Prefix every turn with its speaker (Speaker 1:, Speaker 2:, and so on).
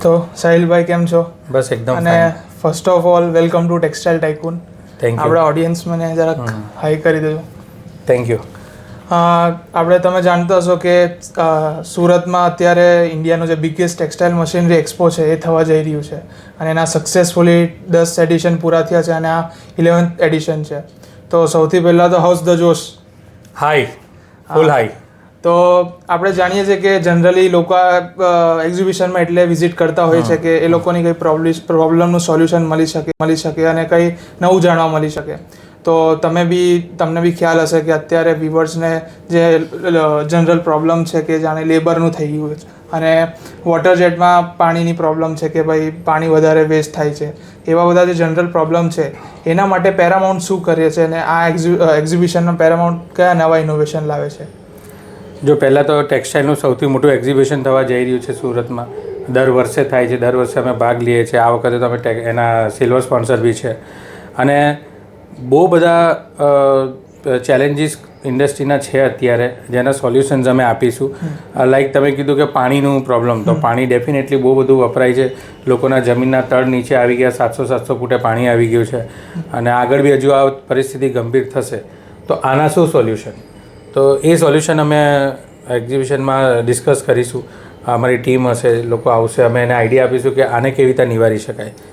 Speaker 1: તો સાહિલભાઈ કેમ છો?
Speaker 2: બસ એકદમ
Speaker 1: અને first of all welcome to textile tycoon.
Speaker 2: Thank you.
Speaker 1: આપણા ઓડિયન્સ મને જરાક હાઈ કરી દેજો.
Speaker 2: Thank you.
Speaker 1: આપણે તમે જાણતા હશો કે સુરતમાં અત્યારે ઇન્ડિયાનું જે બિગેસ્ટ ટેક્સટાઇલ મશીનરી એક્સપો છે એ થવા જઈ રહ્યું છે અને એના સક્સેસફુલી 10 એડિશન પૂરા થયા છે અને આ 11th એડિશન છે. તો સૌથી પહેલાં તો house the Josh.
Speaker 2: High, full high.
Speaker 1: તો આપણે જાણીએ છીએ કે જનરલી લોકો એક્ઝિબિશનમાં એટલે વિઝિટ કરતા હોય છે કે એ લોકોની કંઈ પ્રોબ્લેમનું સોલ્યુશન મળી શકે અને કંઈ નવું જાણવા મળી શકે. તો તમને બી ખ્યાલ હશે કે અત્યારે વ્યુઅર્સને જે જનરલ પ્રોબ્લેમ છે કે જાણે લેબરનું થઈ ગયું છે અને વોટર જેટમાં પાણીની પ્રોબ્લેમ છે કે ભાઈ પાણી વધારે વેસ્ટ થાય છે, એવા બધા જે જનરલ પ્રોબ્લેમ છે એના માટે પેરામાઉન્ટ શું કરે છે અને આ એક્ઝિબિશનમાં પેરામાઉન્ટ કયા નવા ઇનોવેશન લાવે છે?
Speaker 2: જો પહેલાં તો ટેક્સટાઇલનું સૌથી મોટું એક્ઝિબિશન થવા જઈ રહ્યું છે સુરતમાં. દર વર્ષે થાય છે, દર વર્ષે અમે ભાગ લઈએ છીએ. આ વખતે તો અમે એના સિલ્વર સ્પોન્સર બી છે. અને બહુ બધા ચેલેન્જીસ ઇન્ડસ્ટ્રીના છે અત્યારે જેના સોલ્યુશન્સ અમે આપીશું. લાઈક તમે કીધું કે પાણીનું પ્રોબ્લેમ, તો પાણી ડેફિનેટલી બહુ બધું વપરાય છે. લોકોના જમીનના તળ નીચે આવી ગયા, 700 ફૂટે પાણી આવી ગયું છે અને આગળ બી હજુ આ પરિસ્થિતિ ગંભીર થશે. તો આના શું સોલ્યુશન? તો એ સોલ્યુશન અમે એક્ઝિબિશનમાં ડિસ્કસ કરીશું. અમારી ટીમ હશે, લોકો આવશે, અમે એને આઈડિયા આપીશું કે આને કેવી રીતે નિવારી શકાય.